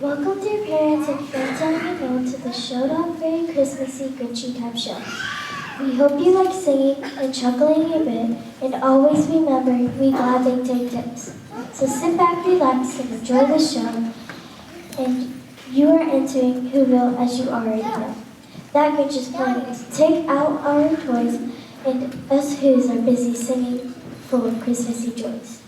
Welcome dear parents and friends young and old to the showed off very Christmassy Grinchy type show. We hope you like singing and chuckling a bit and always remember we gladly take tips. So sit back, relax, and enjoy the show. And you are entering Whoville as you already know. That Grinch is playing to take out our toys and us Whos are busy singing full of Christmassy joys.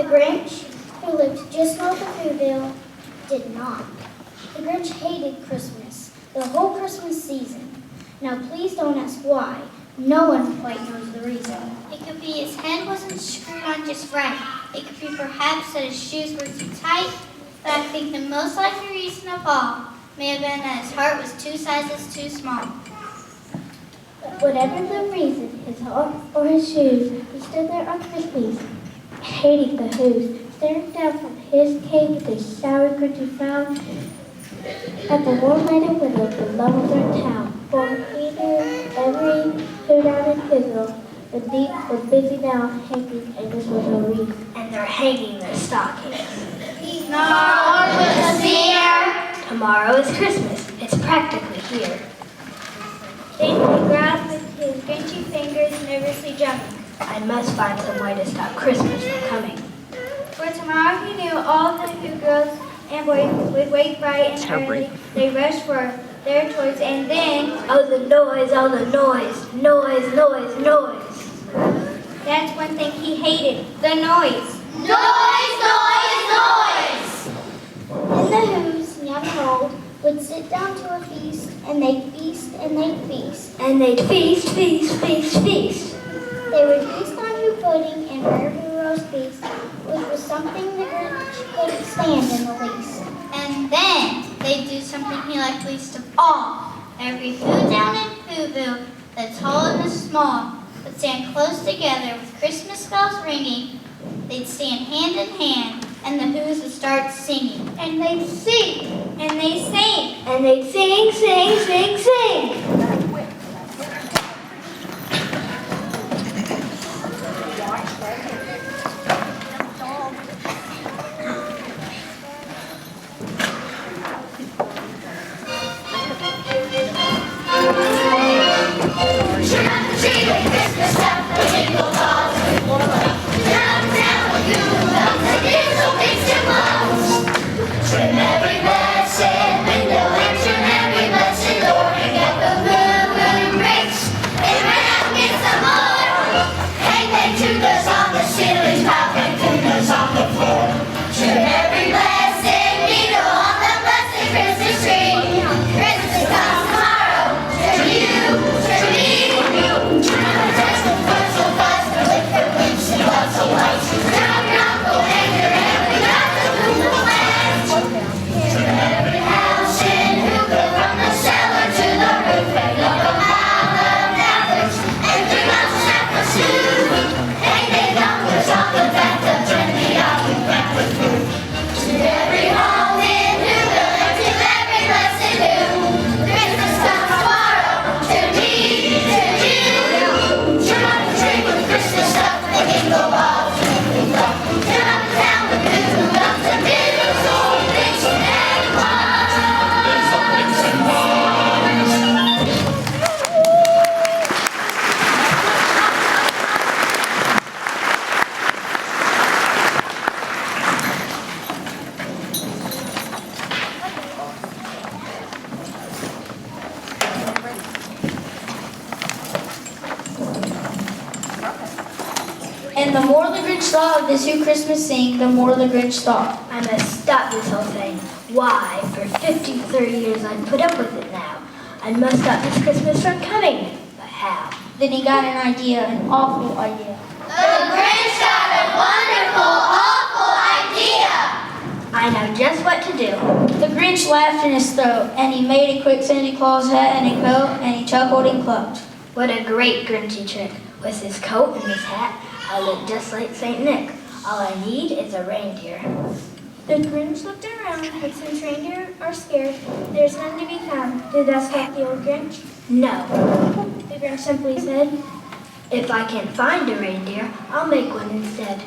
Grinch, who lived just north of Whoville, did not. The Grinch hated Christmas, the whole Christmas season. Now please don't ask why. No one quite knows the reason. It could be his head wasn't screwed on just right. It could be perhaps that his shoes were too tight. But I think the most likely reason of all may have been that his heart was 2 sizes too small. But whatever the reason, his heart or his shoes, he stood there on Christmas, hating the Whos, staring down from his cake with a sour, gritty frown at the warm-lighted window below their town. For he knew every Who down in Whoville, the deep were busy now hanging a mistletoe wreath, and they're hanging their stockings. Tomorrow is Christmas. It's practically here. Daintily grabbed with his Grinchy fingers, nervously jumping. I must find some way to stop Christmas from coming. For tomorrow he knew all the Who girls and boys would wake bright and early. They rushed for their toys and then... Oh, the noise, noise, noise, noise, noise. That's one thing he hated, the noise. Noise, noise, noise! And the Whos, young and old, would sit down to a feast, and they'd feast, and they'd feast. And they'd feast, feast, feast, feast. They would feast on Who pudding and rare Who roast beef, which was something the Grinch couldn't stand in the least. And then they'd do something he liked least of all. Every Who down in Whoville, the tall and the small, would stand close together with Christmas bells ringing. They'd stand hand in hand, and the Whos would start singing. And they'd sing, and they'd sing, and they'd sing, sing, sing, sing. And the more the Grinch thought of this Who Christmas sing, the more the Grinch thought. I must stop this whole thing. Why? For 50, 30 years I've put up with it now. I must stop this Christmas from coming. But how? Then he got an idea, an awful idea. The Grinch got a wonderful, awful idea. I I know just what to do. The Grinch laughed in his throat, and he made a quick Santa Claus hat and a coat, and he chuckled and clucked. What a great Grinchy trick. With his coat and his hat, I look just like St. Nick. All I need is a reindeer. The Grinch looked around, but since reindeer are scared, there's none to be found. Did that stop the old Grinch? No. The Grinch simply said. If I can't find a reindeer, I'll make one instead.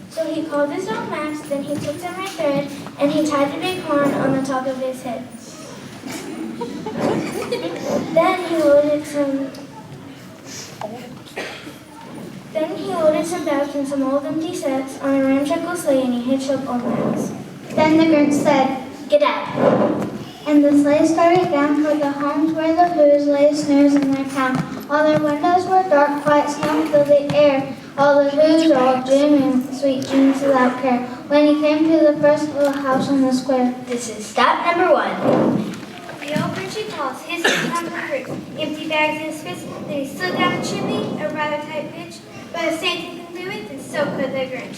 So he called his dog Max, then he took some red thread, and he tied a big horn on the top of his head. Then he loaded some bags and some old empty sacks on a ramshackle sleigh, and he hitched up old Max. Then the Grinch said, Get out. and the sleigh started down toward the homes where the Who's lay snares in their town. All their windows were dark, quiet snow filled the air. All the Who's all dreaming sweet dreams without care. When he came to the first little house on the square, This is stop number 1. The old Grinchy paused, his hands on the roof, empty bags in his fist, then he slid down the chimney, a rather tight pitch, but if Santa could do it, then so could the Grinch.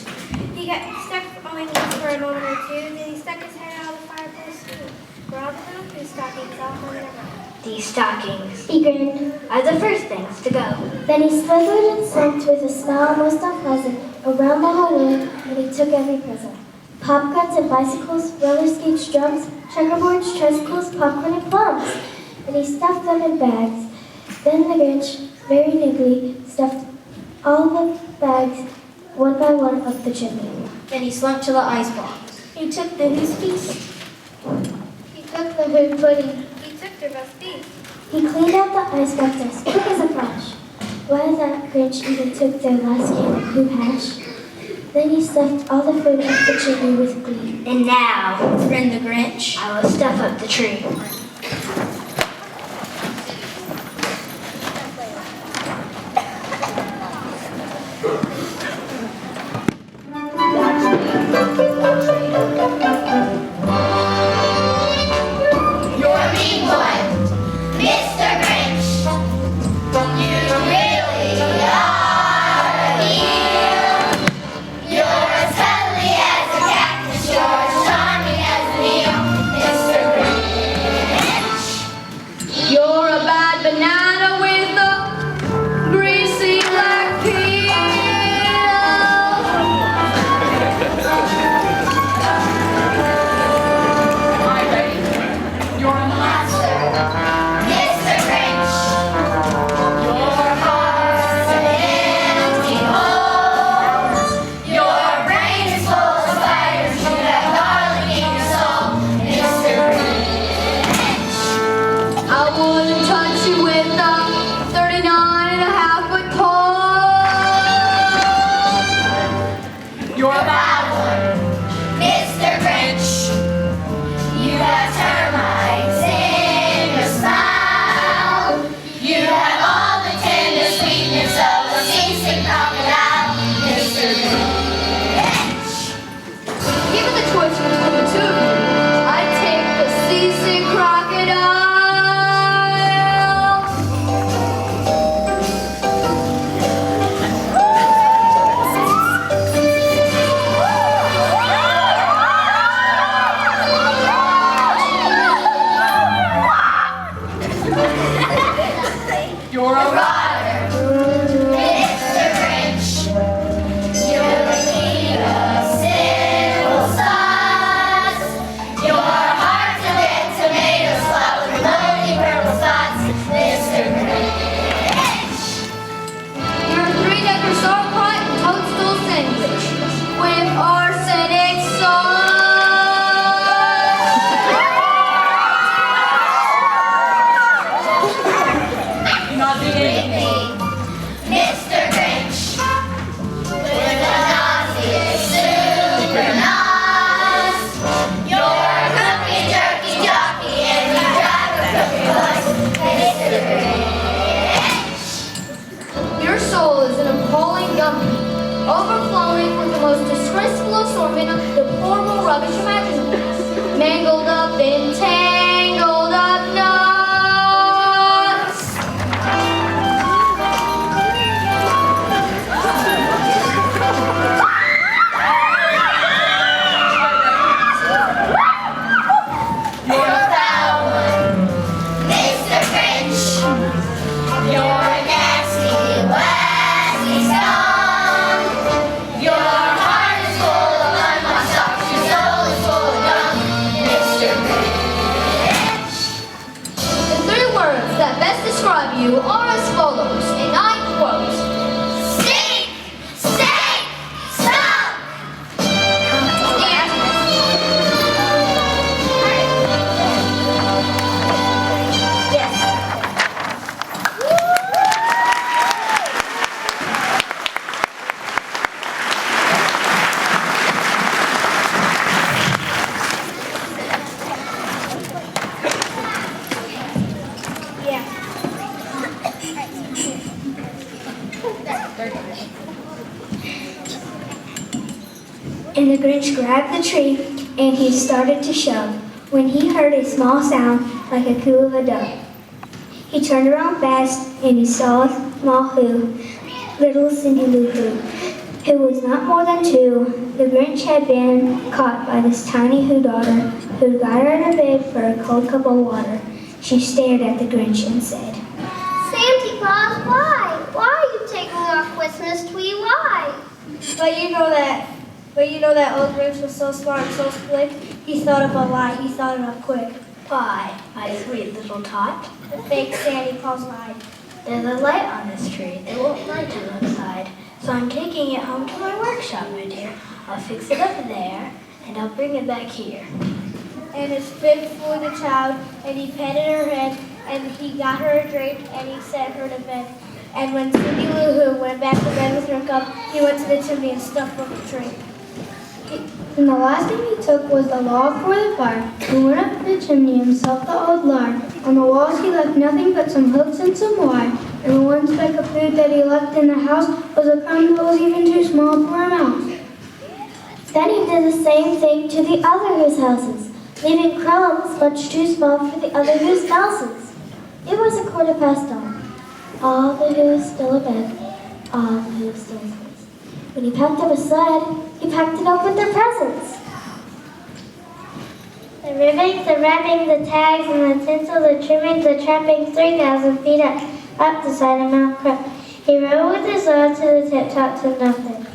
He got stuck on for a moment or two, then he stuck his head out of the fireplace too, for all the little Who stockings off on their run. These stockings He grinned. are the first things to go. Then he slithered and slipped with a smile almost unpleasant around the whole room, and he took every present. Popguns and bicycles, roller skates, drums, checkerboards, tricycles, popcorn, and plums. And he stuffed them in bags. Then the Grinch, very nimbly, stuffed all the bags one by one up the chimney. Then he slumped to the icebox. He took the Who's piece. he took the Who pudding. He took their best piece. He cleaned out the icebox as quick as a flash. Why, that Grinch even took their last can of Who hash. Then he stuffed all the food up the chimney with glee. And now, Grinned the Grinch. I will stuff up the tree. You're a mean one, Mr. Grinch. You really are here. You're as cuddly as a cactus. You're as charming as an eel, Mr. Grinch. You're a bad banana with a greasy black peel. You're a monster, Mr. Grinch. Your heart's an empty hole. Your brain is full of spiders. You have garlic in your soul, Mr. Grinch. I wouldn't touch you with a 39.5-foot pole. You're a bad one, Mr. Grinch. You have termites in your spine. you are as follows, and I quote, Stink! Stink! Stop! And the Grinch grabbed the tree and he started to shove when he heard a small sound like a coo of a dove. He turned around fast and he saw a small little Cindy Lou who was not more than 2. The Grinch had been caught by this tiny Who daughter who got her in a bed for a cold cup of water. She stared at the Grinch and said, Santa Claus, why? Why are you taking our Christmas tree? Why? But you know that old Grinch was so smart and so slick, he thought of a lie, he thought it up quick. Why, my sweet little tot, the fake Santa Claus lied. There's a light on this tree, it won't light you inside. So I'm taking it home to my workshop, my dear. I'll fix it up there, and I'll bring it back here. And his big for the child, and he petted her head, and he got her a drink, and he set her to bed. And when Cindy Lou Who went back to bed with her cup, he went to the chimney and stuffed up the tree. And the last thing he took was the log for the fire. He went up the chimney himself the old lard. On the walls he left nothing but some hooks and some wire. And the one speck of food that he left in the house was a crumb that was even too small for a mouse. Then he did the same thing to the other Who's houses, leaving crumbs much too small for the other Who's mouses. It was 1:15. All the Who's still abed, all the Who's still asleep. When he packed up his sled, he packed it up with their presents. The ribbons, the wrappings, the tags, and the tinsel, the trimmings, the trappings, 3,000 feet up the side of Mount Crop. He rode with his load to the tip-top to nothing.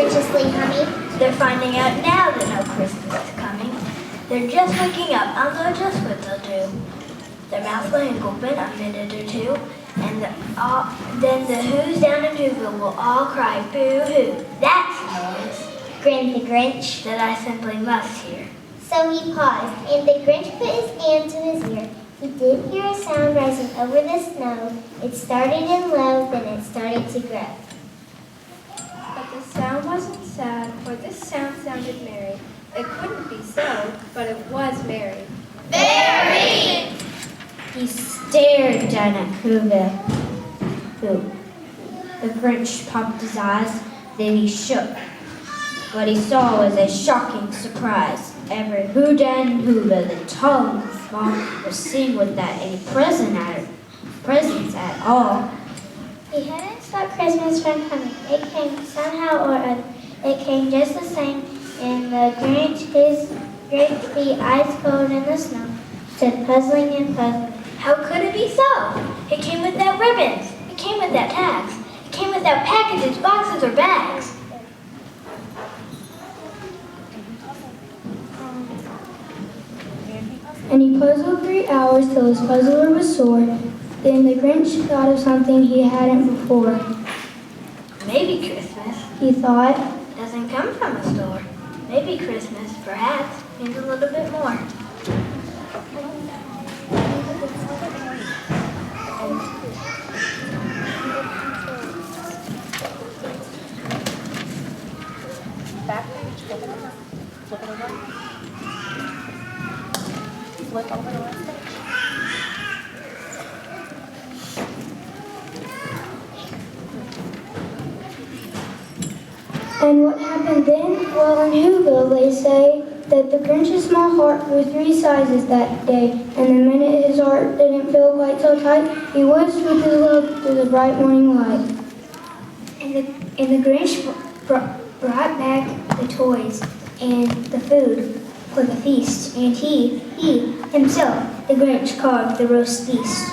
anxiously humming. They're finding out now that no Christmas is coming. They're just waking up, and they'll just what they'll do. Their mouths will hang open a minute or two, and then the Who's down in Whoville will all cry, boo-hoo. That's a noise Grinned the Grinch. that I simply must hear. So he paused, and the Grinch put his hand to his ear. He did hear a sound rising over the snow. It started in low, then it started to grow. But the sound wasn't sad, for this sound sounded merry. It couldn't be so, but it was merry. Very! He stared down at Whoville. The Grinch popped his eyes, then he shook. What he saw was a shocking surprise. Every who down in Whoville, the tall and the small, was sitting without any presents at all. He hadn't stopped Christmas from coming. It came somehow or other. It came just the same, and the Grinch, his great feet, eyes cold in the snow, stood puzzling and puzzling. How could it be so? It came without ribbons. It came without tags. It came without packages, boxes, or bags. And he puzzled 3 hours till his puzzler was sore. Then the Grinch thought of something he hadn't before. Maybe Christmas He thought, doesn't come from a store. Maybe Christmas, perhaps, means a little bit more. and what happened then? Well, in Whoville, they say that the Grinch's small heart grew 3 sizes that day, and the minute his heart didn't feel quite so tight, he whisked with his love through the bright morning light. And the Grinch brought back the toys and the food for the feast, and he himself, the Grinch, carved the roast feast.